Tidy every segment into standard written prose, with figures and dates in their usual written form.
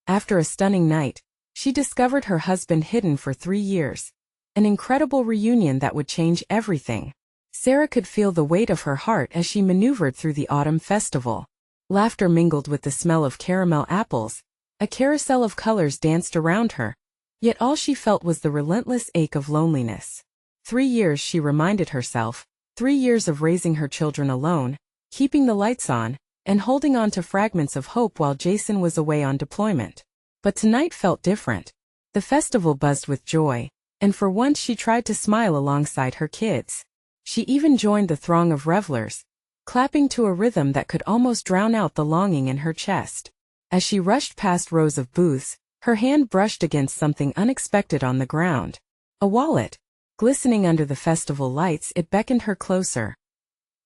After a stunning night, she discovered her husband hidden for 3 years. An incredible reunion that would change everything. Sarah could feel the weight of her heart as she maneuvered through the autumn festival. Laughter mingled with the smell of caramel apples. A carousel of colors danced around her. Yet all she felt was the relentless ache of loneliness. 3 years, she reminded herself. 3 years of raising her children alone, keeping the lights on, and holding on to fragments of hope while Jason was away on deployment. But tonight felt different. The festival buzzed with joy, and for once she tried to smile alongside her kids. She even joined the throng of revelers, clapping to a rhythm that could almost drown out the longing in her chest. As she rushed past rows of booths, her hand brushed against something unexpected on the ground. A wallet. Glistening under the festival lights, it beckoned her closer.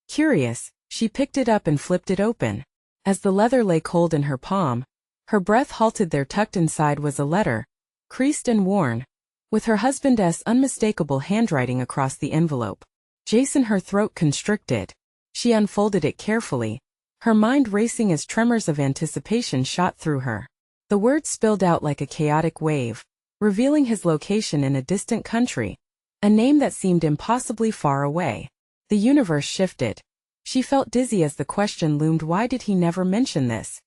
Curious, she picked it up and flipped it open. As the leather lay cold in her palm, her breath halted. There, tucked inside, was a letter, creased and worn, with her husband's unmistakable handwriting across the envelope. Jason, her throat constricted. She unfolded it carefully, her mind racing as tremors of anticipation shot through her. The words spilled out like a chaotic wave, revealing his location in a distant country. A name that seemed impossibly far away. The universe shifted. She felt dizzy as the question loomed, why did he never mention this?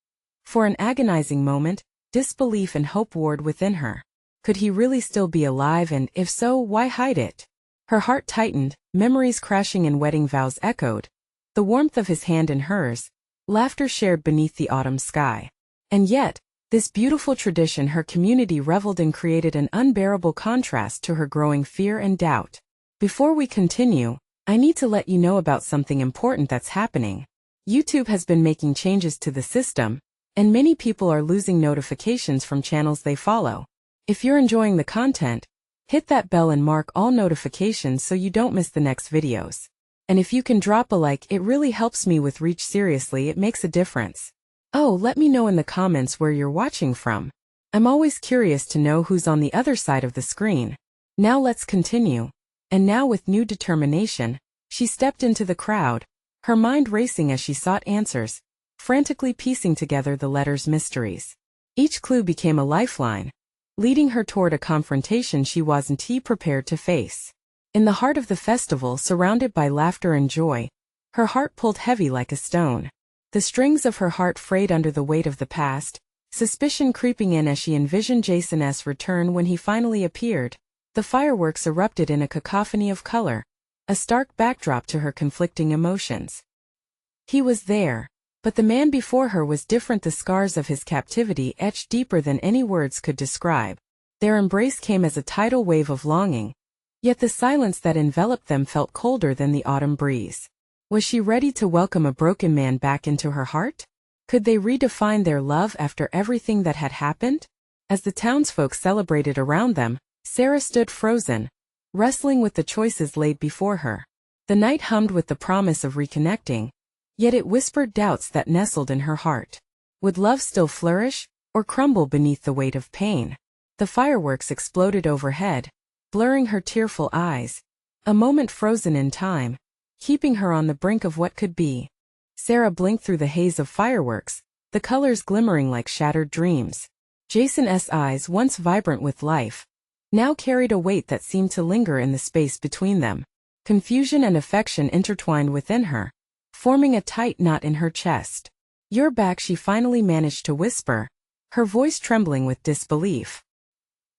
For an agonizing moment, disbelief and hope warred within her. Could he really still be alive, and if so, why hide it? Her heart tightened, memories crashing and wedding vows echoed. The warmth of his hand in hers, laughter shared beneath the autumn sky. And yet, this beautiful tradition her community reveled in created an unbearable contrast to her growing fear and doubt. Before we continue, I need to let you know about something important that's happening. YouTube has been making changes to the system, and many people are losing notifications from channels they follow. If you're enjoying the content, hit that bell and mark all notifications so you don't miss the next videos. And if you can drop a like, it really helps me with reach. Seriously, it makes a difference. Oh, let me know in the comments where you're watching from. I'm always curious to know who's on the other side of the screen. Now let's continue. And now, with new determination, she stepped into the crowd, her mind racing as she sought answers, frantically piecing together the letter's mysteries. Each clue became a lifeline, leading her toward a confrontation she wasn't prepared to face. In the heart of the festival, surrounded by laughter and joy, her heart pulled heavy like a stone. The strings of her heart frayed under the weight of the past, suspicion creeping in as she envisioned Jason's return when he finally appeared. The fireworks erupted in a cacophony of color, a stark backdrop to her conflicting emotions. He was there, but the man before her was different. The scars of his captivity etched deeper than any words could describe. Their embrace came as a tidal wave of longing, yet the silence that enveloped them felt colder than the autumn breeze. Was she ready to welcome a broken man back into her heart? Could they redefine their love after everything that had happened? As the townsfolk celebrated around them, Sarah stood frozen, wrestling with the choices laid before her. The night hummed with the promise of reconnecting, yet it whispered doubts that nestled in her heart. Would love still flourish, or crumble beneath the weight of pain? The fireworks exploded overhead, blurring her tearful eyes. A moment frozen in time, keeping her on the brink of what could be. Sarah blinked through the haze of fireworks, the colors glimmering like shattered dreams. Jason's eyes, once vibrant with life, now carried a weight that seemed to linger in the space between them. Confusion and affection intertwined within her, forming a tight knot in her chest. "You're back," she finally managed to whisper, her voice trembling with disbelief.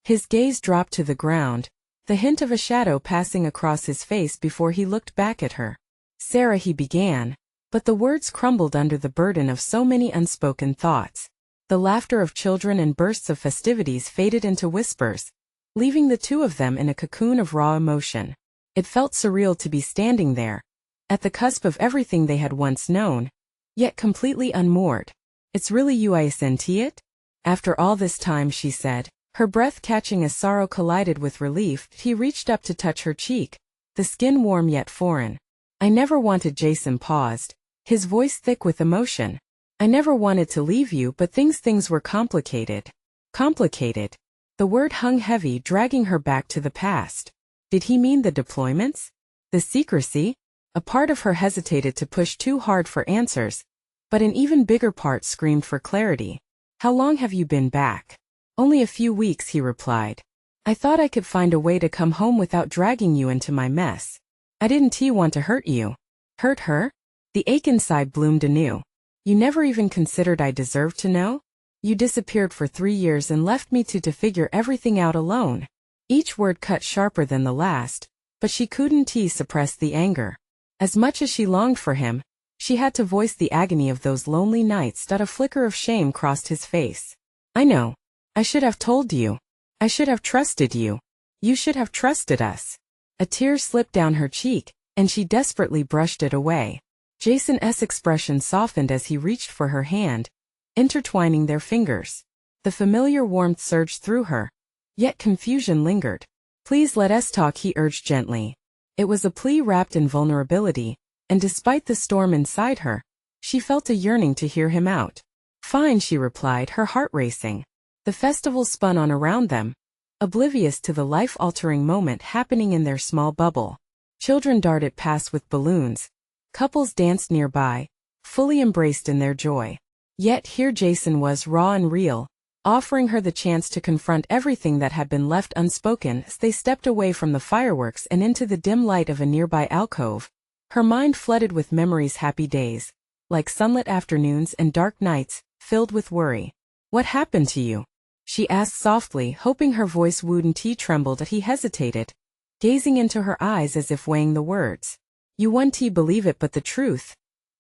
His gaze dropped to the ground, the hint of a shadow passing across his face before he looked back at her. "Sarah," he began, but the words crumbled under the burden of so many unspoken thoughts. The laughter of children and bursts of festivities faded into whispers, leaving the two of them in a cocoon of raw emotion. It felt surreal to be standing there, at the cusp of everything they had once known, yet completely unmoored. "It's really you, isn't it? After all this time," she said, her breath catching as sorrow collided with relief. He reached up to touch her cheek, the skin warm yet foreign. "I never wanted." Jason paused, his voice thick with emotion. "I never wanted to leave you, but things were complicated." Complicated. The word hung heavy, dragging her back to the past. Did he mean the deployments? The secrecy? A part of her hesitated to push too hard for answers, but an even bigger part screamed for clarity. How long have you been back? Only a few weeks, he replied. I thought I could find a way to come home without dragging you into my mess. I didn't want to hurt you. Hurt her? The ache inside bloomed anew. You never even considered I deserved to know? You disappeared for 3 years and left me to figure everything out alone. Each word cut sharper than the last, but she couldn't suppress the anger. As much as she longed for him, she had to voice the agony of those lonely nights. A flicker of shame crossed his face. I know. I should have told you. I should have trusted you. You should have trusted us. A tear slipped down her cheek, and she desperately brushed it away. Jason's expression softened as he reached for her hand, intertwining their fingers. The familiar warmth surged through her, yet confusion lingered. Please let us talk, he urged gently. It was a plea wrapped in vulnerability, and despite the storm inside her, she felt a yearning to hear him out. Fine, she replied, her heart racing. The festival spun on around them, oblivious to the life-altering moment happening in their small bubble. Children darted past with balloons. Couples danced nearby, fully embraced in their joy. Yet here Jason was, raw and real, offering her the chance to confront everything that had been left unspoken. As they stepped away from the fireworks and into the dim light of a nearby alcove, her mind flooded with memories, happy days, like sunlit afternoons and dark nights, filled with worry. What happened to you? She asked softly, hoping her voice wouldn't tremble. He hesitated, gazing into her eyes as if weighing the words. You won't believe it, but the truth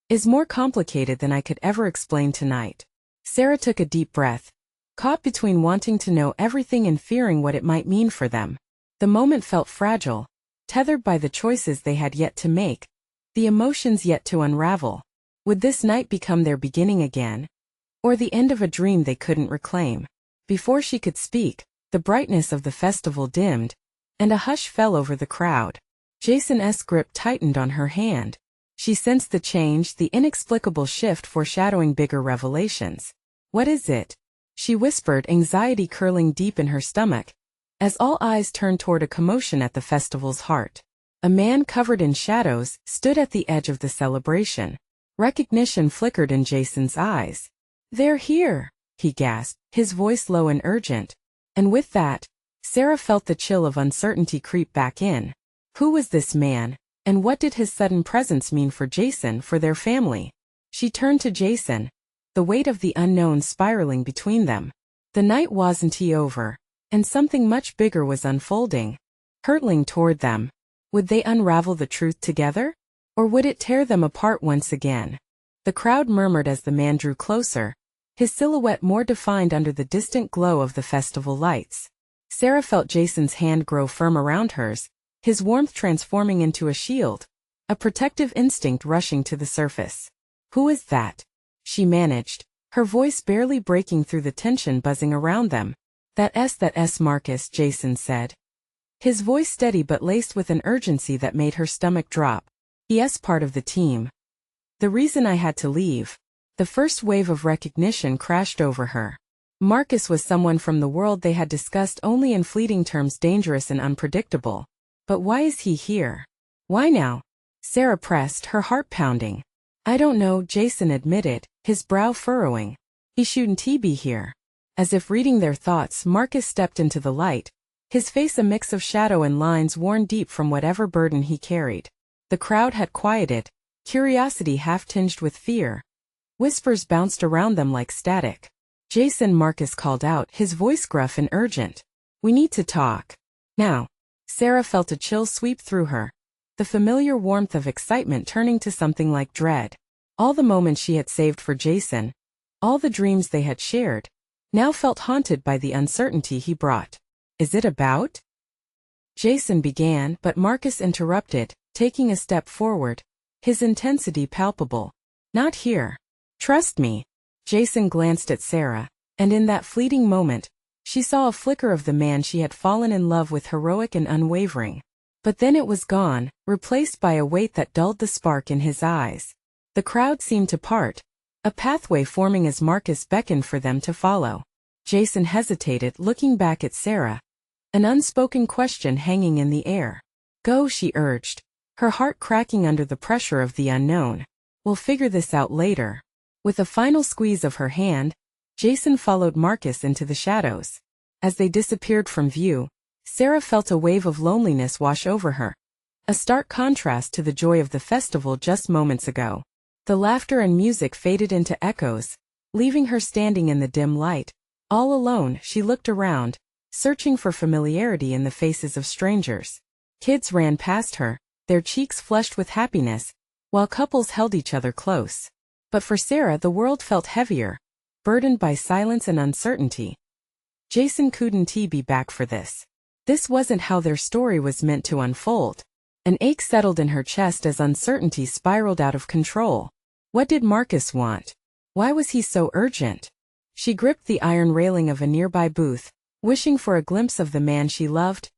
is more complicated than I could ever explain tonight. Sarah took a deep breath, caught between wanting to know everything and fearing what it might mean for them. The moment felt fragile, tethered by the choices they had yet to make, the emotions yet to unravel. Would this night become their beginning again, or the end of a dream they couldn't reclaim? Before she could speak, the brightness of the festival dimmed, and a hush fell over the crowd. Jason's grip tightened on her hand. She sensed the change, the inexplicable shift foreshadowing bigger revelations. What is it? She whispered, anxiety curling deep in her stomach, as all eyes turned toward a commotion at the festival's heart. A man covered in shadows stood at the edge of the celebration. Recognition flickered in Jason's eyes. They're here, he gasped, his voice low and urgent. And with that, Sarah felt the chill of uncertainty creep back in. Who was this man, and what did his sudden presence mean for Jason, for their family? She turned to Jason, the weight of the unknown spiraling between them. The night wasn't over, and something much bigger was unfolding, hurtling toward them. Would they unravel the truth together? Or would it tear them apart once again? The crowd murmured as the man drew closer, his silhouette more defined under the distant glow of the festival lights. Sarah felt Jason's hand grow firm around hers, his warmth transforming into a shield, a protective instinct rushing to the surface. Who is that? She managed, her voice barely breaking through the tension buzzing around them. That's Marcus, Jason said. His voice steady but laced with an urgency that made her stomach drop. He's part of the team. The reason I had to leave. The first wave of recognition crashed over her. Marcus was someone from the world they had discussed only in fleeting terms, dangerous and unpredictable. But why is he here? Why now? Sarah pressed, her heart pounding. I don't know, Jason admitted, his brow furrowing. He shouldn't be here. As if reading their thoughts, Marcus stepped into the light, his face a mix of shadow and lines worn deep from whatever burden he carried. The crowd had quieted, curiosity half-tinged with fear. Whispers bounced around them like static. Jason, Marcus called out, his voice gruff and urgent. We need to talk. Now. Sarah felt a chill sweep through her, the familiar warmth of excitement turning to something like dread. All the moments she had saved for Jason, all the dreams they had shared, now felt haunted by the uncertainty he brought. Is it about? Jason began, but Marcus interrupted, taking a step forward, his intensity palpable. Not here. Trust me. Jason glanced at Sarah, and in that fleeting moment, she saw a flicker of the man she had fallen in love with, heroic and unwavering. But then it was gone, replaced by a weight that dulled the spark in his eyes. The crowd seemed to part, a pathway forming as Marcus beckoned for them to follow. Jason hesitated, looking back at Sarah, an unspoken question hanging in the air. Go, she urged, her heart cracking under the pressure of the unknown. We'll figure this out later. With a final squeeze of her hand, Jason followed Marcus into the shadows. As they disappeared from view, Sarah felt a wave of loneliness wash over her. A stark contrast to the joy of the festival just moments ago. The laughter and music faded into echoes, leaving her standing in the dim light. All alone, she looked around, searching for familiarity in the faces of strangers. Kids ran past her, their cheeks flushed with happiness, while couples held each other close. But for Sarah, the world felt heavier, burdened by silence and uncertainty. Jason couldn't be back for this. This wasn't how their story was meant to unfold. An ache settled in her chest as uncertainty spiraled out of control. What did Marcus want? Why was he so urgent? She gripped the iron railing of a nearby booth, wishing for a glimpse of the man she loved.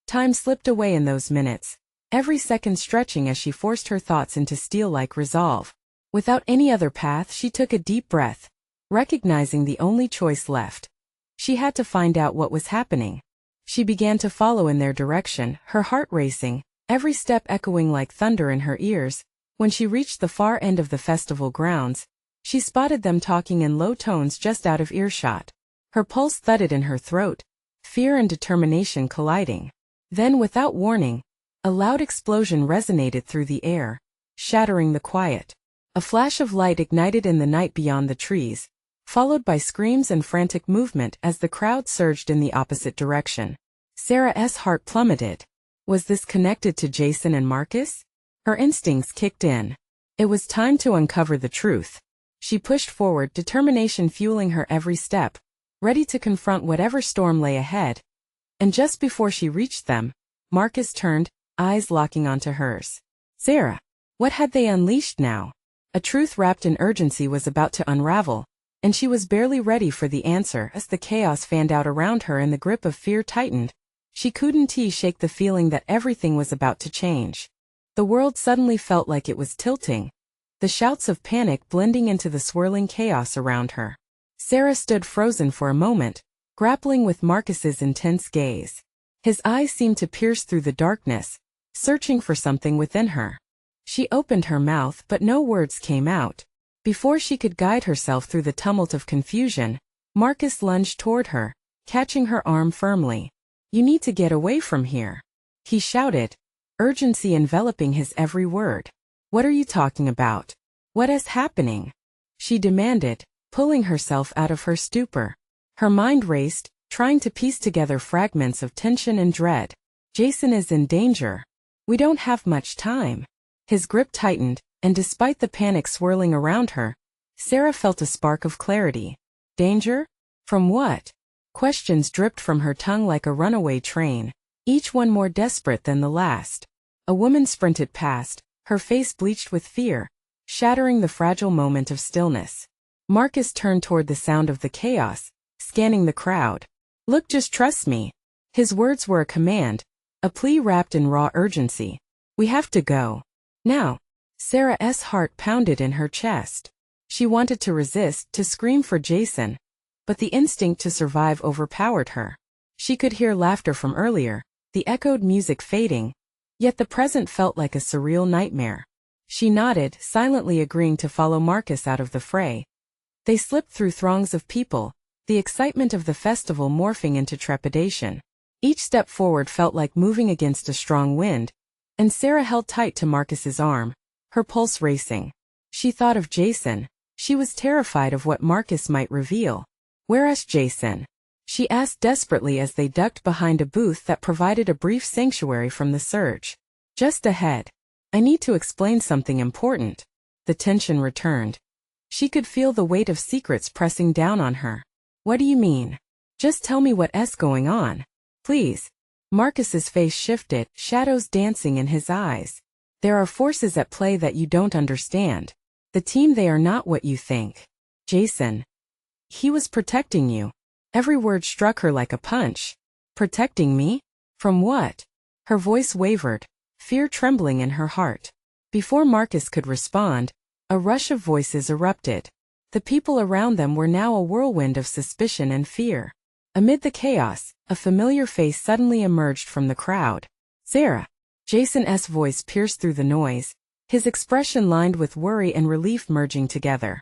Time slipped away in those minutes, every second stretching as she forced her thoughts into steel-like resolve. Without any other path, she took a deep breath, recognizing the only choice left. She had to find out what was happening. She began to follow in their direction, her heart racing, every step echoing like thunder in her ears. When she reached the far end of the festival grounds, she spotted them talking in low tones just out of earshot. Her pulse thudded in her throat, fear and determination colliding. Then, without warning, a loud explosion resonated through the air, shattering the quiet. A flash of light ignited in the night beyond the trees, followed by screams and frantic movement as the crowd surged in the opposite direction. Sarah's heart plummeted. Was this connected to Jason and Marcus? Her instincts kicked in. It was time to uncover the truth. She pushed forward, determination fueling her every step, ready to confront whatever storm lay ahead. And just before she reached them, Marcus turned, eyes locking onto hers. Sarah, what had they unleashed now? A truth wrapped in urgency was about to unravel, and she was barely ready for the answer as the chaos fanned out around her and the grip of fear tightened. She couldn't shake the feeling that everything was about to change. The world suddenly felt like it was tilting, the shouts of panic blending into the swirling chaos around her. Sarah stood frozen for a moment, grappling with Marcus's intense gaze. His eyes seemed to pierce through the darkness, searching for something within her. She opened her mouth but no words came out. Before she could guide herself through the tumult of confusion, Marcus lunged toward her, catching her arm firmly. You need to get away from here, he shouted, urgency enveloping his every word. What are you talking about? What is happening? She demanded, pulling herself out of her stupor. Her mind raced, trying to piece together fragments of tension and dread. Jason is in danger. We don't have much time. His grip tightened, and despite the panic swirling around her, Sarah felt a spark of clarity. Danger? From what? Questions dripped from her tongue like a runaway train, each one more desperate than the last. A woman sprinted past, her face bleached with fear, shattering the fragile moment of stillness. Marcus turned toward the sound of the chaos, scanning the crowd. Look, just trust me. His words were a command, a plea wrapped in raw urgency. We have to go. Now. Sarah's heart pounded in her chest. She wanted to resist, to scream for Jason, but the instinct to survive overpowered her. She could hear laughter from earlier, the echoed music fading, yet the present felt like a surreal nightmare. She nodded, silently agreeing to follow Marcus out of the fray. They slipped through throngs of people, the excitement of the festival morphing into trepidation. Each step forward felt like moving against a strong wind, and Sarah held tight to Marcus's arm, her pulse racing. She thought of Jason. She was terrified of what Marcus might reveal. Where is Jason? She asked desperately as they ducked behind a booth that provided a brief sanctuary from the surge. Just ahead. I need to explain something important. The tension returned. She could feel the weight of secrets pressing down on her. What do you mean? Just tell me what's going on. Please. Marcus's face shifted, shadows dancing in his eyes. There are forces at play that you don't understand. The team, they are not what you think. Jason. He was protecting you. Every word struck her like a punch. Protecting me? From what? Her voice wavered, fear trembling in her heart. Before Marcus could respond, a rush of voices erupted. The people around them were now a whirlwind of suspicion and fear. Amid the chaos, a familiar face suddenly emerged from the crowd. Sarah. Jason's voice pierced through the noise, his expression lined with worry and relief merging together.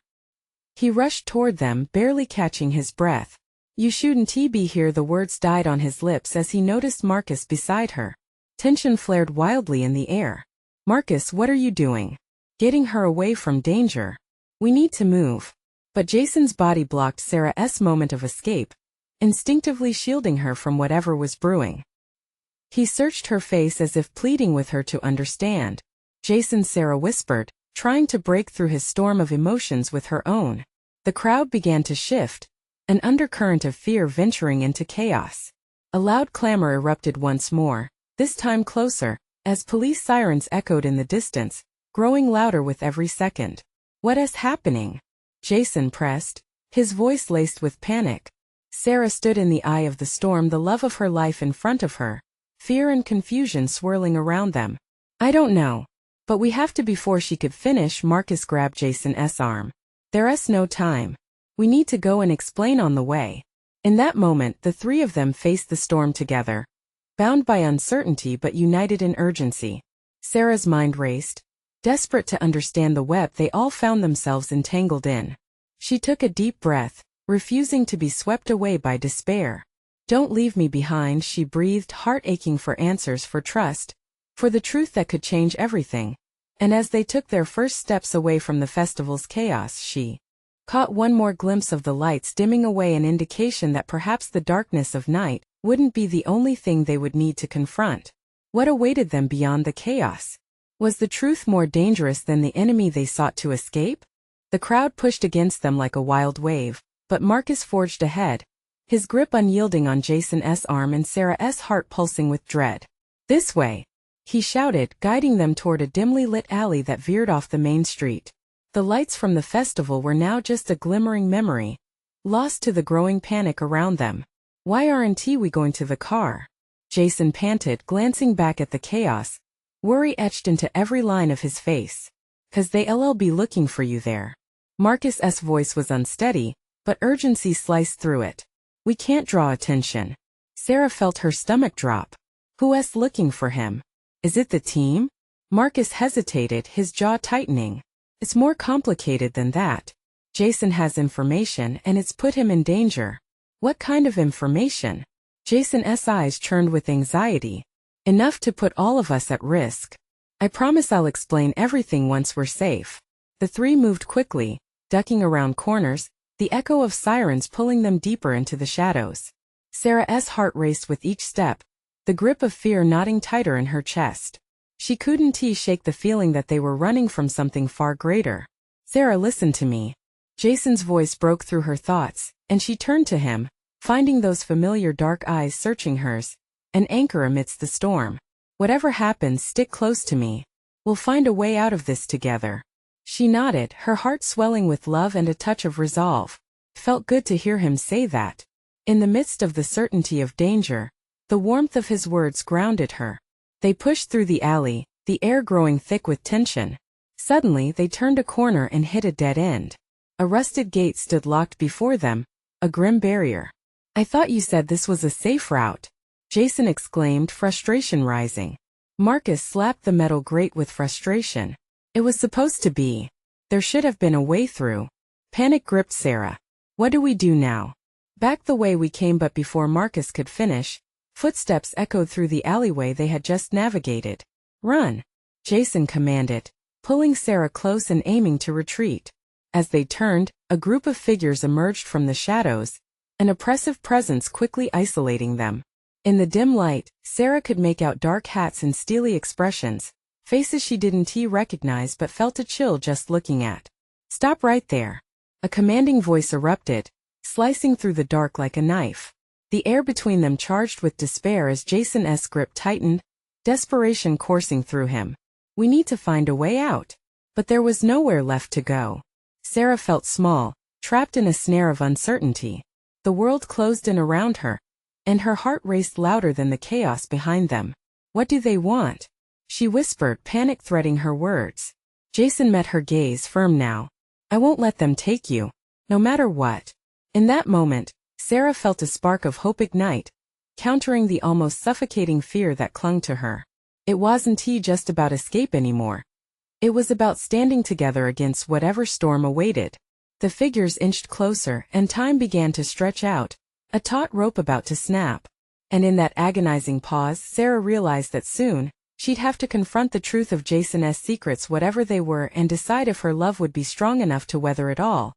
He rushed toward them, barely catching his breath. "You shouldn't be here." The words died on his lips as he noticed Marcus beside her. Tension flared wildly in the air. "Marcus, what are you doing? Getting her away from danger. We need to move." But Jason's body blocked Sarah's moment of escape, instinctively shielding her from whatever was brewing. He searched her face as if pleading with her to understand. "Jason," Sarah whispered, trying to break through his storm of emotions with her own. The crowd began to shift, an undercurrent of fear venturing into chaos. A loud clamor erupted once more, this time closer, as police sirens echoed in the distance, growing louder with every second. "What is happening?" Jason pressed, his voice laced with panic. Sarah stood in the eye of the storm, the love of her life in front of her, fear and confusion swirling around them. "I don't know. But we have to." Before she could finish, Marcus grabbed Jason's arm. "There's no time. We need to go and explain on the way." In that moment, the three of them faced the storm together, bound by uncertainty but united in urgency. Sarah's mind raced, desperate to understand the web they all found themselves entangled in. She took a deep breath, refusing to be swept away by despair. "Don't leave me behind," she breathed, heart aching for answers, for trust, for the truth that could change everything. And as they took their first steps away from the festival's chaos, she caught one more glimpse of the lights dimming away, an indication that perhaps the darkness of night wouldn't be the only thing they would need to confront. What awaited them beyond the chaos? Was the truth more dangerous than the enemy they sought to escape? The crowd pushed against them like a wild wave, but Marcus forged ahead, his grip unyielding on Jason's arm and Sarah's heart pulsing with dread. "This way," he shouted, guiding them toward a dimly lit alley that veered off the main street. The lights from the festival were now just a glimmering memory, lost to the growing panic around them. "Why aren't we going to the car?" Jason panted, glancing back at the chaos, worry etched into every line of his face. "'Cause they'll be looking for you there." Marcus's voice was unsteady, but urgency sliced through it. "We can't draw attention." Sarah felt her stomach drop. "Who's looking for him? Is it the team?" Marcus hesitated, his jaw tightening. "It's more complicated than that. Jason has information and it's put him in danger." "What kind of information?" Jason's eyes churned with anxiety. "Enough to put all of us at risk. I promise I'll explain everything once we're safe." The three moved quickly, ducking around corners, the echo of sirens pulling them deeper into the shadows. Sarah's heart raced with each step, the grip of fear knotting tighter in her chest. She couldn't shake the feeling that they were running from something far greater. "Sarah, listen to me." Jason's voice broke through her thoughts, and she turned to him, finding those familiar dark eyes searching hers, an anchor amidst the storm. "Whatever happens, stick close to me. We'll find a way out of this together." She nodded, her heart swelling with love and a touch of resolve. Felt good to hear him say that. In the midst of the certainty of danger, the warmth of his words grounded her. They pushed through the alley, the air growing thick with tension. Suddenly they turned a corner and hit a dead end. A rusted gate stood locked before them, a grim barrier. "I thought you said this was a safe route," Jason exclaimed, frustration rising. Marcus slapped the metal grate with frustration. "It was supposed to be. There should have been a way through." Panic gripped Sarah. "What do we do now?" "Back the way we came." But before Marcus could finish, footsteps echoed through the alleyway they had just navigated. "Run," Jason commanded, pulling Sarah close and aiming to retreat. As they turned, a group of figures emerged from the shadows, an oppressive presence quickly isolating them. In the dim light, Sarah could make out dark hats and steely expressions, faces she didn't recognize but felt a chill just looking at. "Stop right there." A commanding voice erupted, slicing through the dark like a knife. The air between them charged with despair as Jason's grip tightened, desperation coursing through him. "We need to find a way out." But there was nowhere left to go. Sarah felt small, trapped in a snare of uncertainty. The world closed in around her, and her heart raced louder than the chaos behind them. "What do they want?" she whispered, panic threading her words. Jason met her gaze, firm now. "I won't let them take you, no matter what." In that moment, Sarah felt a spark of hope ignite, countering the almost suffocating fear that clung to her. It wasn't just about escape anymore. It was about standing together against whatever storm awaited. The figures inched closer and time began to stretch out, a taut rope about to snap. And in that agonizing pause, Sarah realized that soon, she'd have to confront the truth of Jason's secrets, whatever they were, and decide if her love would be strong enough to weather it all.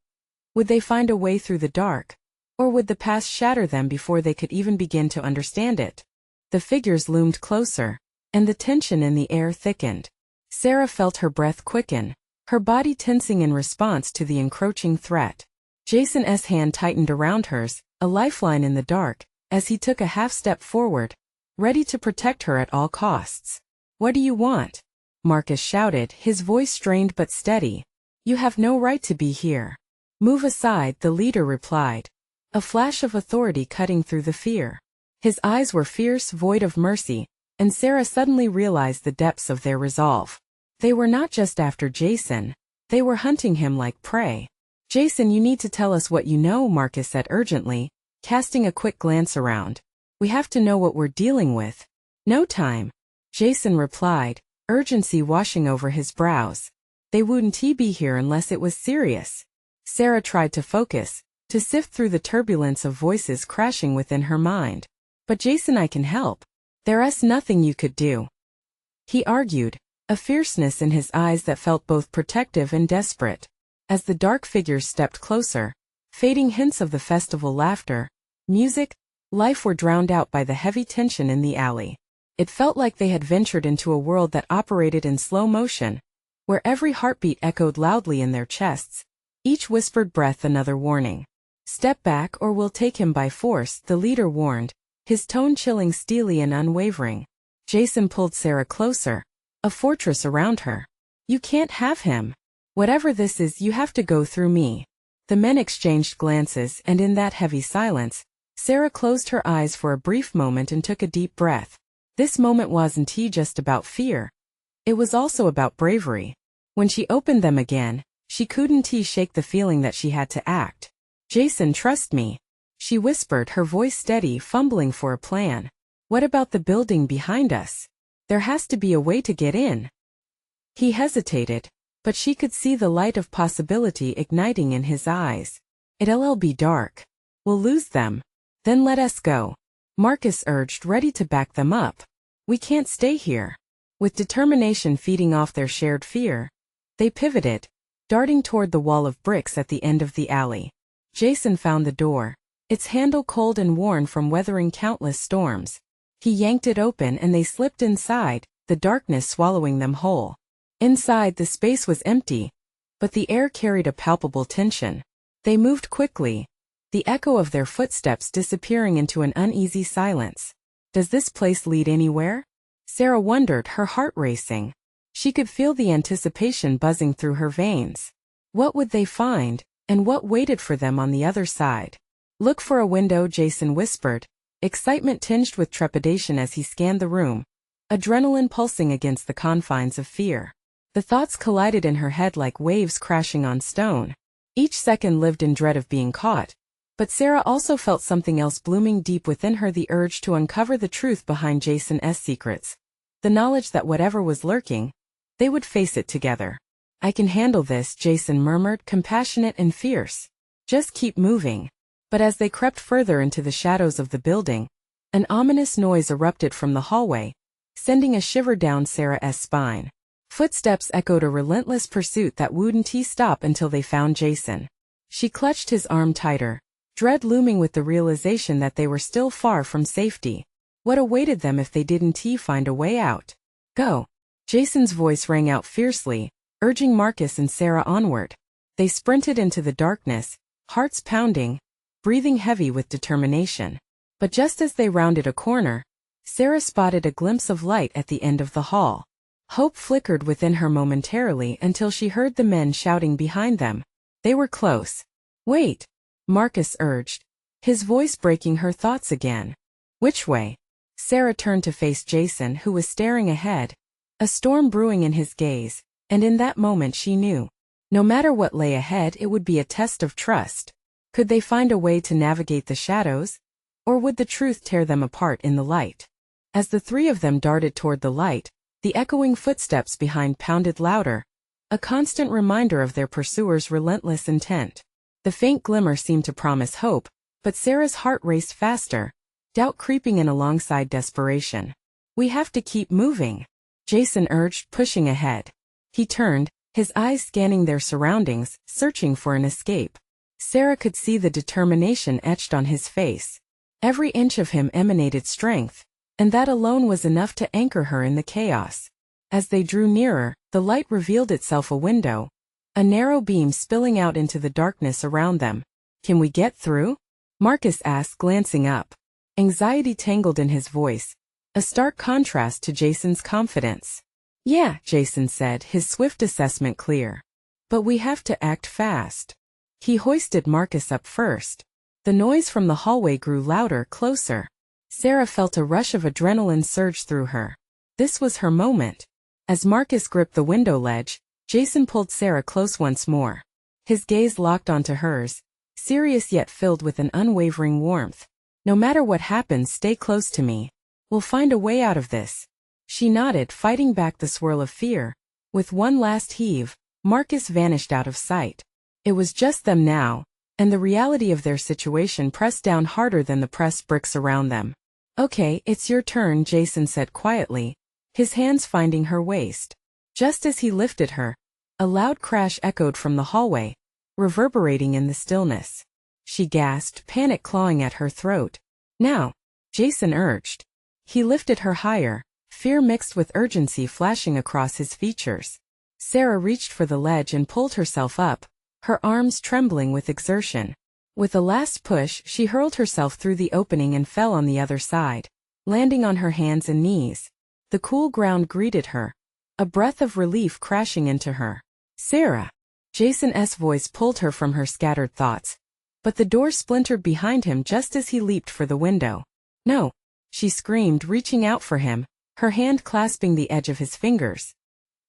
Would they find a way through the dark? Or would the past shatter them before they could even begin to understand it? The figures loomed closer, and the tension in the air thickened. Sarah felt her breath quicken, her body tensing in response to the encroaching threat. Jason's hand tightened around hers, a lifeline in the dark, as he took a half-step forward, ready to protect her at all costs. "What do you want?" Marcus shouted, his voice strained but steady. "You have no right to be here." "Move aside," the leader replied, a flash of authority cutting through the fear. His eyes were fierce, void of mercy, and Sarah suddenly realized the depths of their resolve. They were not just after Jason, they were hunting him like prey. "Jason, you need to tell us what you know," Marcus said urgently, casting a quick glance around. "We have to know what we're dealing with." "No time," Jason replied, urgency washing over his brows. "They wouldn't be here unless it was serious." Sarah tried to focus, to sift through the turbulence of voices crashing within her mind. "But Jason, I can help. There's nothing you could do," he argued, a fierceness in his eyes that felt both protective and desperate. As the dark figures stepped closer, fading hints of the festival laughter, music, life were drowned out by the heavy tension in the alley. It felt like they had ventured into a world that operated in slow motion, where every heartbeat echoed loudly in their chests, each whispered breath another warning. "Step back or we'll take him by force," the leader warned, his tone chilling, steely and unwavering. Jason pulled Sarah closer, a fortress around her. "You can't have him. Whatever this is, you have to go through me." The men exchanged glances, and in that heavy silence, Sarah closed her eyes for a brief moment and took a deep breath. This moment wasn't just about fear. It was also about bravery. When she opened them again, she couldn't shake the feeling that she had to act. "Jason, trust me," she whispered, her voice steady, fumbling for a plan. "What about the building behind us? There has to be a way to get in." He hesitated, but she could see the light of possibility igniting in his eyes. "It'll be dark. We'll lose them. Then let us go," Marcus urged, ready to back them up. "We can't stay here." With determination feeding off their shared fear, they pivoted, darting toward the wall of bricks at the end of the alley. Jason found the door, its handle cold and worn from weathering countless storms. He yanked it open and they slipped inside, the darkness swallowing them whole. Inside, the space was empty, but the air carried a palpable tension. They moved quickly, the echo of their footsteps disappearing into an uneasy silence. "Does this place lead anywhere?" Sarah wondered, her heart racing. She could feel the anticipation buzzing through her veins. What would they find, and what waited for them on the other side? "Look for a window," Jason whispered, excitement tinged with trepidation as he scanned the room, adrenaline pulsing against the confines of fear. The thoughts collided in her head like waves crashing on stone. Each second lived in dread of being caught. But Sarah also felt something else blooming deep within her, the urge to uncover the truth behind Jason's secrets. The knowledge that whatever was lurking, they would face it together. "I can handle this," Jason murmured, compassionate and fierce. "Just keep moving." But as they crept further into the shadows of the building, an ominous noise erupted from the hallway, sending a shiver down Sarah's spine. Footsteps echoed a relentless pursuit that wouldn't stop until they found Jason. She clutched his arm tighter, dread looming with the realization that they were still far from safety. What awaited them if they didn't find a way out? "Go!" Jason's voice rang out fiercely, urging Marcus and Sarah onward. They sprinted into the darkness, hearts pounding, breathing heavy with determination. But just as they rounded a corner, Sarah spotted a glimpse of light at the end of the hall. Hope flickered within her momentarily until she heard the men shouting behind them. They were close. "Wait," Marcus urged, his voice breaking her thoughts again. "Which way?" Sarah turned to face Jason, who was staring ahead, a storm brewing in his gaze, and in that moment she knew. No matter what lay ahead, it would be a test of trust. Could they find a way to navigate the shadows? Or would the truth tear them apart in the light? As the three of them darted toward the light, the echoing footsteps behind pounded louder, a constant reminder of their pursuers' relentless intent. The faint glimmer seemed to promise hope, but Sarah's heart raced faster, doubt creeping in alongside desperation. "We have to keep moving," Jason urged, pushing ahead. He turned, his eyes scanning their surroundings, searching for an escape. Sarah could see the determination etched on his face. Every inch of him emanated strength, and that alone was enough to anchor her in the chaos. As they drew nearer, the light revealed itself a window, a narrow beam spilling out into the darkness around them. "Can we get through?" Marcus asked, glancing up. Anxiety tangled in his voice, a stark contrast to Jason's confidence. "Yeah," Jason said, his swift assessment clear. "But we have to act fast." He hoisted Marcus up first. The noise from the hallway grew louder, closer. Sarah felt a rush of adrenaline surge through her. This was her moment. As Marcus gripped the window ledge, Jason pulled Sarah close once more. His gaze locked onto hers, serious yet filled with an unwavering warmth. "No matter what happens, stay close to me. We'll find a way out of this." She nodded, fighting back the swirl of fear. With one last heave, Marcus vanished out of sight. It was just them now, and the reality of their situation pressed down harder than the pressed bricks around them. "Okay, it's your turn," Jason said quietly, his hands finding her waist. Just as he lifted her, a loud crash echoed from the hallway, reverberating in the stillness. She gasped, panic clawing at her throat. "Now," Jason urged. He lifted her higher, fear mixed with urgency flashing across his features. Sarah reached for the ledge and pulled herself up, her arms trembling with exertion. With a last push, she hurled herself through the opening and fell on the other side, landing on her hands and knees. The cool ground greeted her, a breath of relief crashing into her. "Sarah!" Jason's voice pulled her from her scattered thoughts. But the door splintered behind him just as he leaped for the window. "No!" she screamed, reaching out for him, her hand clasping the edge of his fingers.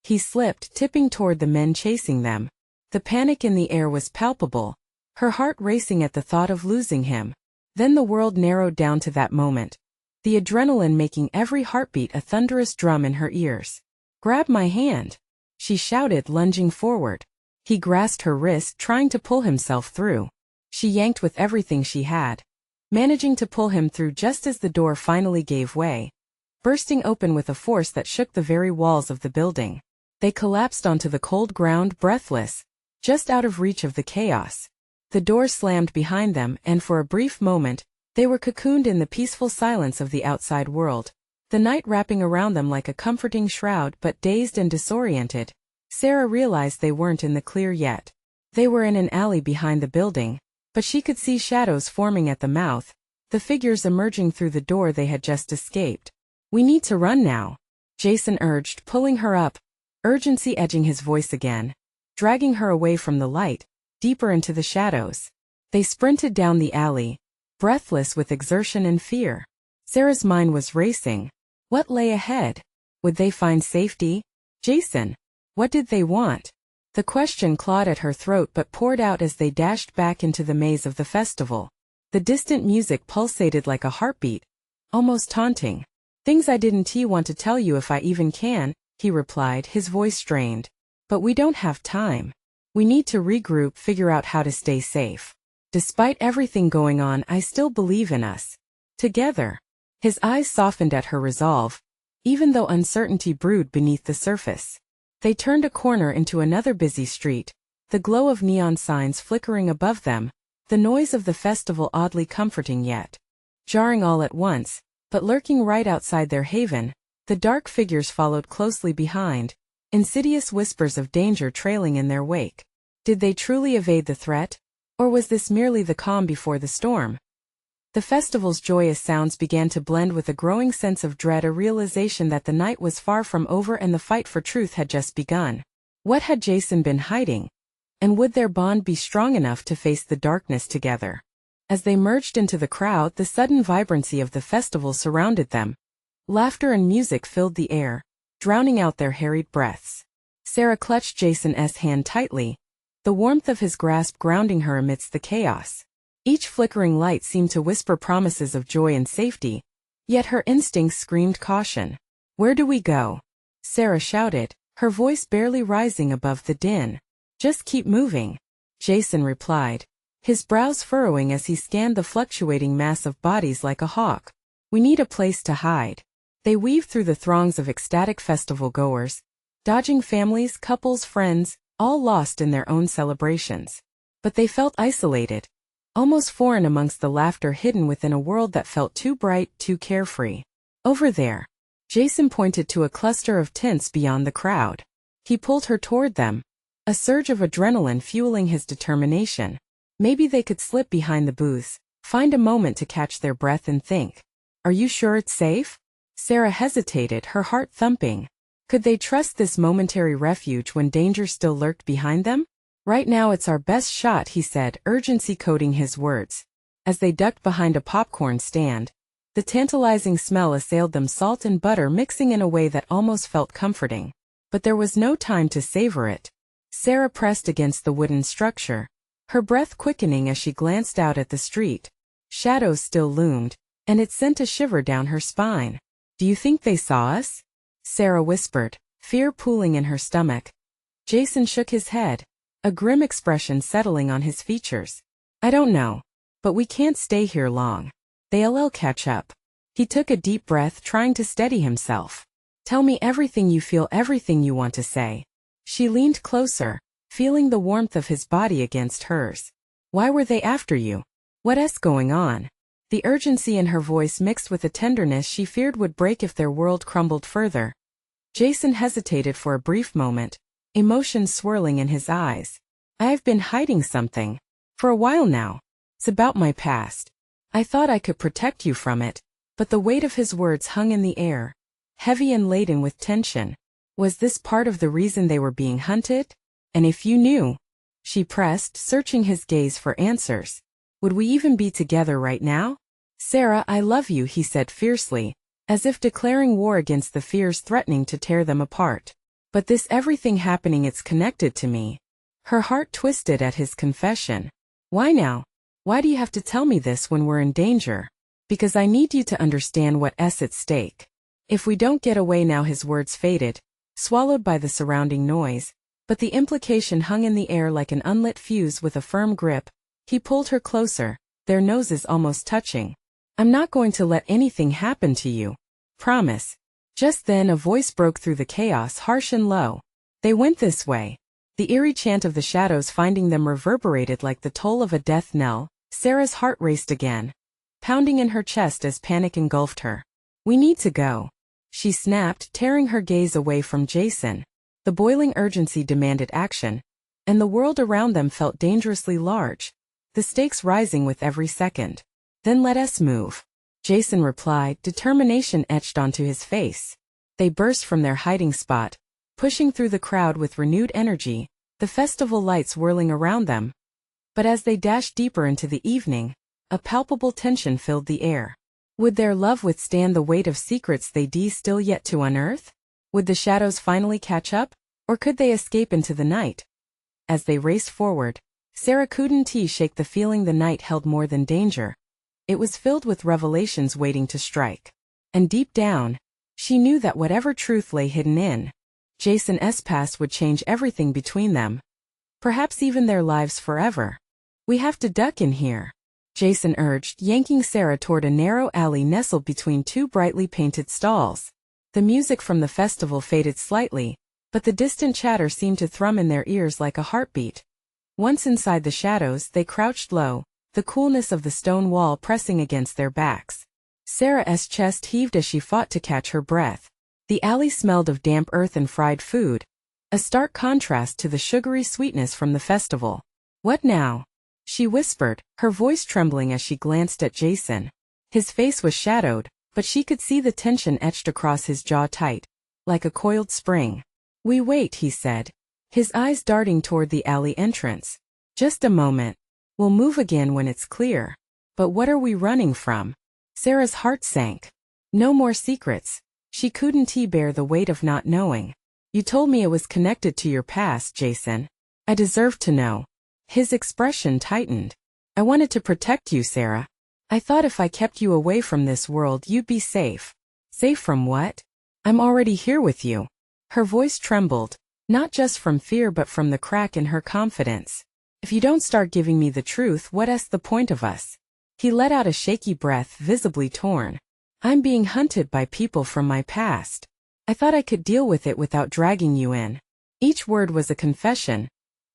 He slipped, tipping toward the men chasing them. The panic in the air was palpable, her heart racing at the thought of losing him. Then the world narrowed down to that moment, the adrenaline making every heartbeat a thunderous drum in her ears. "Grab my hand!" she shouted, lunging forward. He grasped her wrist, trying to pull himself through. She yanked with everything she had, managing to pull him through just as the door finally gave way, bursting open with a force that shook the very walls of the building. They collapsed onto the cold ground, breathless, just out of reach of the chaos. The door slammed behind them, and for a brief moment, they were cocooned in the peaceful silence of the outside world, the night wrapping around them like a comforting shroud. But dazed and disoriented, Sarah realized they weren't in the clear yet. They were in an alley behind the building, but she could see shadows forming at the mouth, the figures emerging through the door they had just escaped. "We need to run now," Jason urged, pulling her up, urgency edging his voice again, dragging her away from the light, deeper into the shadows. They sprinted down the alley, breathless with exertion and fear. Sarah's mind was racing. What lay ahead? Would they find safety? Jason? What did they want? The question clawed at her throat but poured out as they dashed back into the maze of the festival. The distant music pulsated like a heartbeat, almost taunting. "Things I didn't want to tell you if I even can," he replied, his voice strained. "But we don't have time. We need to regroup, figure out how to stay safe. Despite everything going on, I still believe in us. Together." His eyes softened at her resolve, even though uncertainty brewed beneath the surface. They turned a corner into another busy street, the glow of neon signs flickering above them, the noise of the festival oddly comforting yet jarring all at once. But lurking right outside their haven, the dark figures followed closely behind, insidious whispers of danger trailing in their wake. Did they truly evade the threat? Or was this merely the calm before the storm? The festival's joyous sounds began to blend with a growing sense of dread, a realization that the night was far from over and the fight for truth had just begun. What had Jason been hiding? And would their bond be strong enough to face the darkness together? As they merged into the crowd, the sudden vibrancy of the festival surrounded them. Laughter and music filled the air, drowning out their harried breaths. Sarah clutched Jason's hand tightly, the warmth of his grasp grounding her amidst the chaos. Each flickering light seemed to whisper promises of joy and safety, yet her instincts screamed caution. "Where do we go?" Sarah shouted, her voice barely rising above the din. "Just keep moving," Jason replied, his brows furrowing as he scanned the fluctuating mass of bodies like a hawk. We need a place to hide. They weaved through the throngs of ecstatic festival goers, dodging families, couples, friends, all lost in their own celebrations. But they felt isolated, almost foreign amongst the laughter hidden within a world that felt too bright, too carefree. Over there. Jason pointed to a cluster of tents beyond the crowd. He pulled her toward them, a surge of adrenaline fueling his determination. Maybe they could slip behind the booths, find a moment to catch their breath and think. Are you sure it's safe? Sarah hesitated, her heart thumping. Could they trust this momentary refuge when danger still lurked behind them? Right now it's our best shot, he said, urgency coating his words. As they ducked behind a popcorn stand, the tantalizing smell assailed them, salt and butter mixing in a way that almost felt comforting. But there was no time to savor it. Sarah pressed against the wooden structure, her breath quickening as she glanced out at the street. Shadows still loomed, and it sent a shiver down her spine. Do you think they saw us? Sarah whispered, fear pooling in her stomach. Jason shook his head, a grim expression settling on his features. I don't know. But we can't stay here long. They'll catch up. He took a deep breath, trying to steady himself. Tell me everything you feel, everything you want to say. She leaned closer, feeling the warmth of his body against hers. Why were they after you? What's going on? The urgency in her voice mixed with a tenderness she feared would break if their world crumbled further. Jason hesitated for a brief moment, emotions swirling in his eyes. I've been hiding something. For a while now. It's about my past. I thought I could protect you from it, but the weight of his words hung in the air, heavy and laden with tension. Was this part of the reason they were being hunted? And if you knew? She pressed, searching his gaze for answers. Would we even be together right now? Sarah, I love you, he said fiercely, as if declaring war against the fears threatening to tear them apart. But this everything happening, it's connected to me. Her heart twisted at his confession. Why now? Why do you have to tell me this when we're in danger? Because I need you to understand what's at stake. If we don't get away now, his words faded, swallowed by the surrounding noise, but the implication hung in the air like an unlit fuse with a firm grip. He pulled her closer, their noses almost touching. I'm not going to let anything happen to you. Promise. Just then a voice broke through the chaos, harsh and low. They went this way. The eerie chant of the shadows finding them reverberated like the toll of a death knell. Sarah's heart raced again, pounding in her chest as panic engulfed her. We need to go. She snapped, tearing her gaze away from Jason. The boiling urgency demanded action, and the world around them felt dangerously large, the stakes rising with every second. Then let us move. Jason replied, determination etched onto his face. They burst from their hiding spot, pushing through the crowd with renewed energy, the festival lights whirling around them. But as they dashed deeper into the evening, a palpable tension filled the air. Would their love withstand the weight of secrets they'd still yet to unearth? Would the shadows finally catch up, or could they escape into the night? As they raced forward, Sarah couldn't shake the feeling the night held more than danger. It was filled with revelations waiting to strike. And deep down, she knew that whatever truth lay hidden in Jason's past would change everything between them. Perhaps even their lives forever. We have to duck in here, Jason urged, yanking Sarah toward a narrow alley nestled between two brightly painted stalls. The music from the festival faded slightly, but the distant chatter seemed to thrum in their ears like a heartbeat. Once inside the shadows, they crouched low, the coolness of the stone wall pressing against their backs. Sarah's chest heaved as she fought to catch her breath. The alley smelled of damp earth and fried food, a stark contrast to the sugary sweetness from the festival. What now? She whispered, her voice trembling as she glanced at Jason. His face was shadowed, but she could see the tension etched across his jaw tight, like a coiled spring. We wait, he said, his eyes darting toward the alley entrance. Just a moment. We'll move again when it's clear. But what are we running from? Sarah's heart sank. No more secrets. She couldn't bear the weight of not knowing. You told me it was connected to your past, Jason. I deserve to know. His expression tightened. I wanted to protect you, Sarah. I thought if I kept you away from this world you'd be safe. Safe from what? I'm already here with you. Her voice trembled, not just from fear but from the crack in her confidence. If you don't start giving me the truth, what's the point of us? He let out a shaky breath, visibly torn. I'm being hunted by people from my past. I thought I could deal with it without dragging you in. Each word was a confession,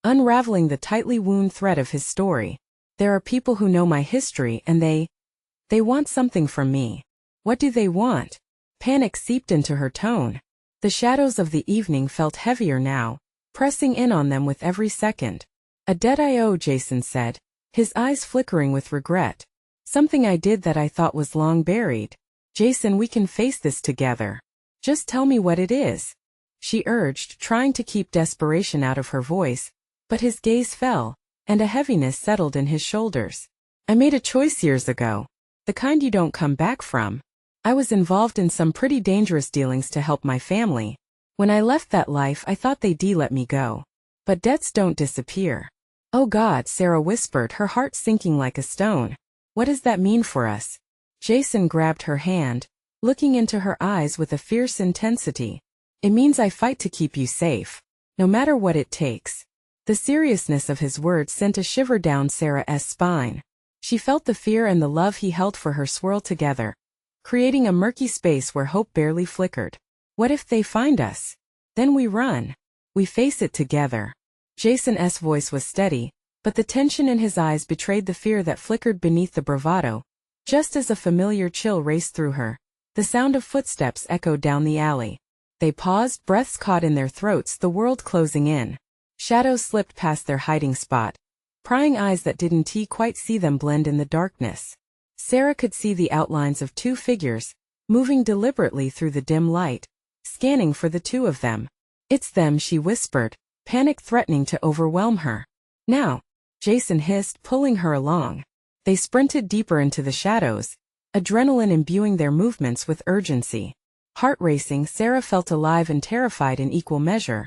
unraveling the tightly wound thread of his story. There are people who know my history and they want something from me. What do they want? Panic seeped into her tone. The shadows of the evening felt heavier now, pressing in on them with every second. A debt I owe, Jason said, his eyes flickering with regret. Something I did that I thought was long buried. Jason, we can face this together. Just tell me what it is, she urged, trying to keep desperation out of her voice, but his gaze fell, and a heaviness settled in his shoulders. I made a choice years ago, the kind you don't come back from. I was involved in some pretty dangerous dealings to help my family. When I left that life, I thought they'd let me go. But debts don't disappear. Oh God, Sarah whispered, her heart sinking like a stone. What does that mean for us? Jason grabbed her hand, looking into her eyes with a fierce intensity. It means I fight to keep you safe, no matter what it takes. The seriousness of his words sent a shiver down Sarah's spine. She felt the fear and the love he held for her swirl together, creating a murky space where hope barely flickered. What if they find us? Then we run. We face it together. Jason's voice was steady, but the tension in his eyes betrayed the fear that flickered beneath the bravado. Just as a familiar chill raced through her, the sound of footsteps echoed down the alley. They paused, breaths caught in their throats, the world closing in. Shadows slipped past their hiding spot, prying eyes that didn't quite see them blend in the darkness. Sarah could see the outlines of two figures, moving deliberately through the dim light, scanning for the two of them. It's them, she whispered, panic threatening to overwhelm her. Now, Jason hissed, pulling her along. They sprinted deeper into the shadows, adrenaline imbuing their movements with urgency. Heart racing, Sarah felt alive and terrified in equal measure.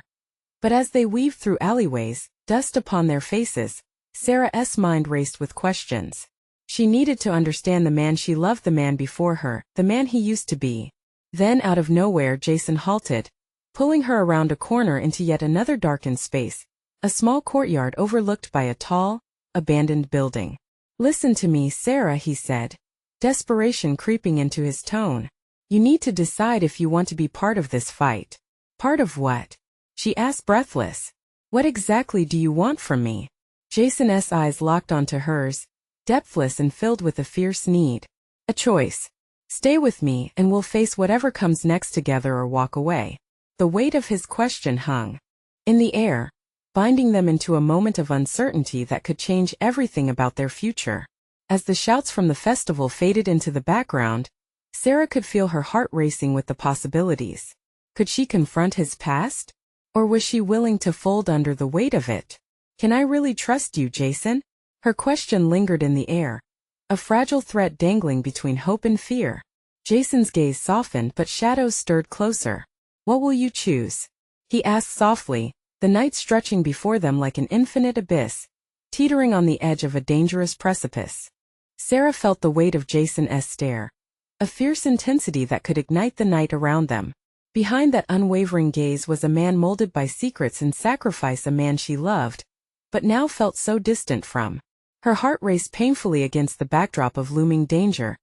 But as they weaved through alleyways, dust upon their faces, Sarah's mind raced with questions. She needed to understand the man she loved, the man before her, the man he used to be. Then out of nowhere, Jason halted, pulling her around a corner into yet another darkened space, a small courtyard overlooked by a tall, abandoned building. Listen to me, Sarah, he said, desperation creeping into his tone. You need to decide if you want to be part of this fight. Part of what? She asked, breathless. What exactly do you want from me? Jason's eyes locked onto hers, depthless and filled with a fierce need. A choice. Stay with me and we'll face whatever comes next together, or walk away. The weight of his question hung in the air, binding them into a moment of uncertainty that could change everything about their future. As the shouts from the festival faded into the background, Sarah could feel her heart racing with the possibilities. Could she confront his past? Or was she willing to fold under the weight of it? Can I really trust you, Jason? Her question lingered in the air, a fragile thread dangling between hope and fear. Jason's gaze softened, but shadows stirred closer. What will you choose? He asked softly, the night stretching before them like an infinite abyss, teetering on the edge of a dangerous precipice. Sarah felt the weight of Jason's stare, a fierce intensity that could ignite the night around them. Behind that unwavering gaze was a man molded by secrets and sacrifice, a man she loved, but now felt so distant from. Her heart raced painfully against the backdrop of looming danger,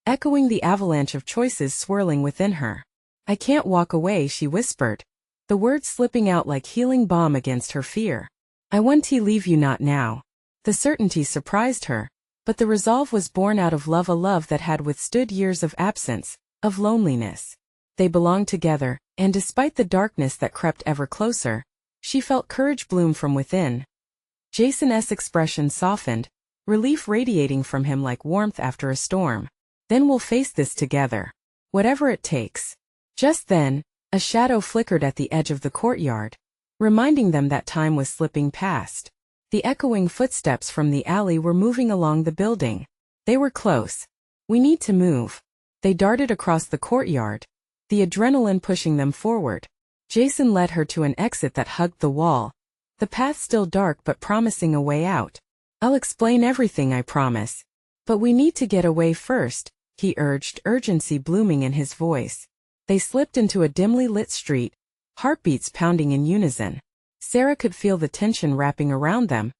echoing the avalanche of choices swirling within her. I can't walk away, she whispered, the words slipping out like healing balm against her fear. I want to leave you, not now. The certainty surprised her, but the resolve was born out of love, a love that had withstood years of absence, of loneliness. They belonged together, and despite the darkness that crept ever closer, she felt courage bloom from within. Jason's expression softened, relief radiating from him like warmth after a storm. Then we'll face this together. Whatever it takes. Just then, a shadow flickered at the edge of the courtyard, reminding them that time was slipping past. The echoing footsteps from the alley were moving along the building. They were close. We need to move. They darted across the courtyard, the adrenaline pushing them forward. Jason led her to an exit that hugged the wall, the path still dark but promising a way out. I'll explain everything, I promise. But we need to get away first, he urged, urgency blooming in his voice. They slipped into a dimly lit street, heartbeats pounding in unison. Sarah could feel the tension wrapping around them,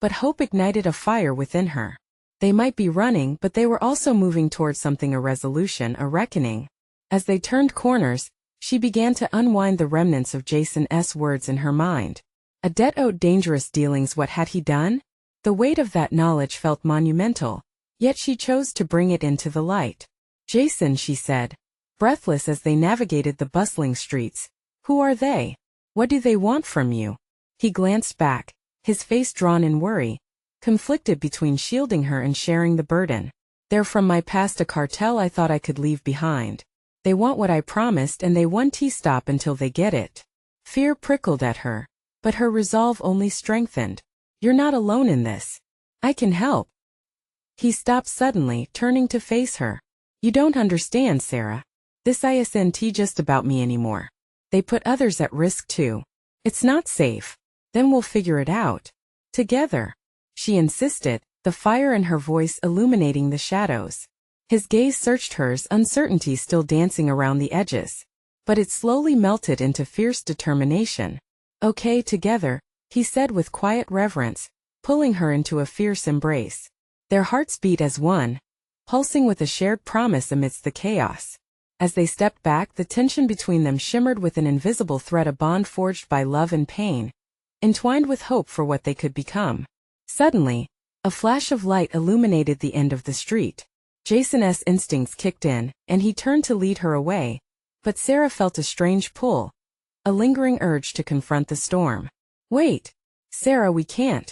but hope ignited a fire within her. They might be running, but they were also moving towards something, a resolution, a reckoning. As they turned corners, she began to unwind the remnants of Jason's words in her mind. A debt owed, dangerous dealings. What had he done? The weight of that knowledge felt monumental, yet she chose to bring it into the light. Jason, she said, breathless as they navigated the bustling streets. Who are they? What do they want from you? He glanced back, his face drawn in worry, conflicted between shielding her and sharing the burden. They're from my past, a cartel I thought I could leave behind. They want what I promised and they won't stop until they get it. Fear prickled at her, but her resolve only strengthened. You're not alone in this. I can help. He stopped suddenly, turning to face her. You don't understand, Sarah. This isn't just about me anymore. They put others at risk too. It's not safe. Then we'll figure it out. Together. She insisted, the fire in her voice illuminating the shadows. His gaze searched hers, uncertainty still dancing around the edges. But it slowly melted into fierce determination. Okay, together, he said with quiet reverence, pulling her into a fierce embrace. Their hearts beat as one, pulsing with a shared promise amidst the chaos. As they stepped back, the tension between them shimmered with an invisible thread, a bond forged by love and pain, entwined with hope for what they could become. Suddenly, a flash of light illuminated the end of the street. Jason's instincts kicked in, and he turned to lead her away, but Sarah felt a strange pull, a lingering urge to confront the storm. Wait, Sarah, we can't.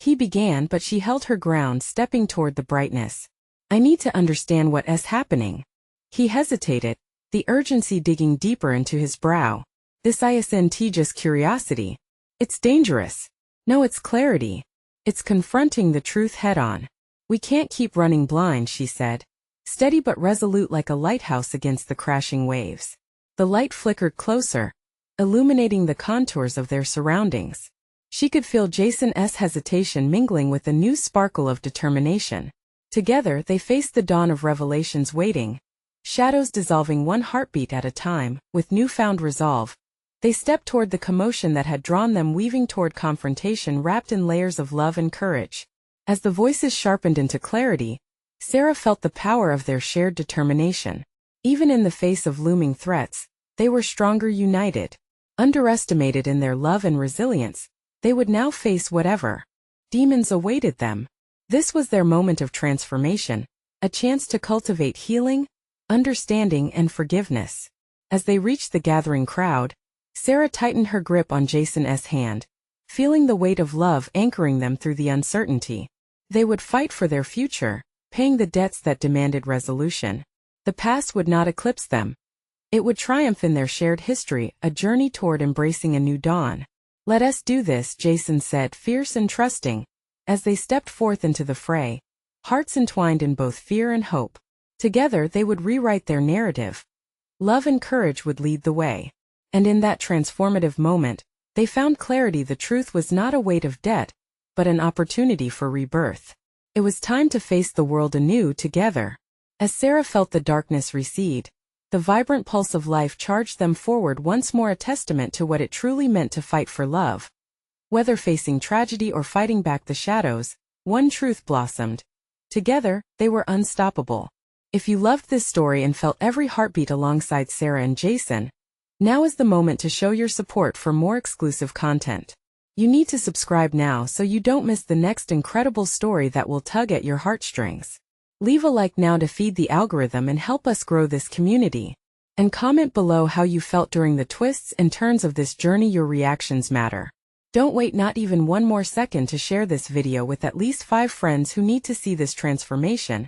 He began, but she held her ground, stepping toward the brightness. I need to understand what's happening. He hesitated, the urgency digging deeper into his brow. This isn't just curiosity. It's dangerous. No, it's clarity. It's confronting the truth head-on. We can't keep running blind, she said, steady but resolute like a lighthouse against the crashing waves. The light flickered closer, illuminating the contours of their surroundings. She could feel Jason's hesitation mingling with a new sparkle of determination. Together they faced the dawn of revelations waiting, shadows dissolving one heartbeat at a time. With newfound resolve, they stepped toward the commotion that had drawn them, weaving toward confrontation wrapped in layers of love and courage. As the voices sharpened into clarity, Sarah felt the power of their shared determination. Even in the face of looming threats, they were stronger united. Underestimated in their love and resilience, they would now face whatever demons awaited them. This was their moment of transformation, a chance to cultivate healing, understanding, and forgiveness. As they reached the gathering crowd, Sarah tightened her grip on Jason's hand, feeling the weight of love anchoring them through the uncertainty. They would fight for their future, paying the debts that demanded resolution. The past would not eclipse them. It would triumph in their shared history, a journey toward embracing a new dawn. Let us do this, Jason said, fierce and trusting, as they stepped forth into the fray, hearts entwined in both fear and hope. Together they would rewrite their narrative. Love and courage would lead the way. And in that transformative moment, they found clarity. The truth was not a weight of debt, but an opportunity for rebirth. It was time to face the world anew together. As Sarah felt the darkness recede, the vibrant pulse of life charged them forward, once more a testament to what it truly meant to fight for love. Whether facing tragedy or fighting back the shadows, one truth blossomed. Together, they were unstoppable. If you loved this story and felt every heartbeat alongside Sarah and Jason, now is the moment to show your support for more exclusive content. You need to subscribe now so you don't miss the next incredible story that will tug at your heartstrings. Leave a like now to feed the algorithm and help us grow this community. And comment below how you felt during the twists and turns of this journey. Your reactions matter. Don't wait not even one more second to share this video with at least 5 friends who need to see this transformation.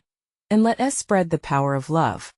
And let us spread the power of love.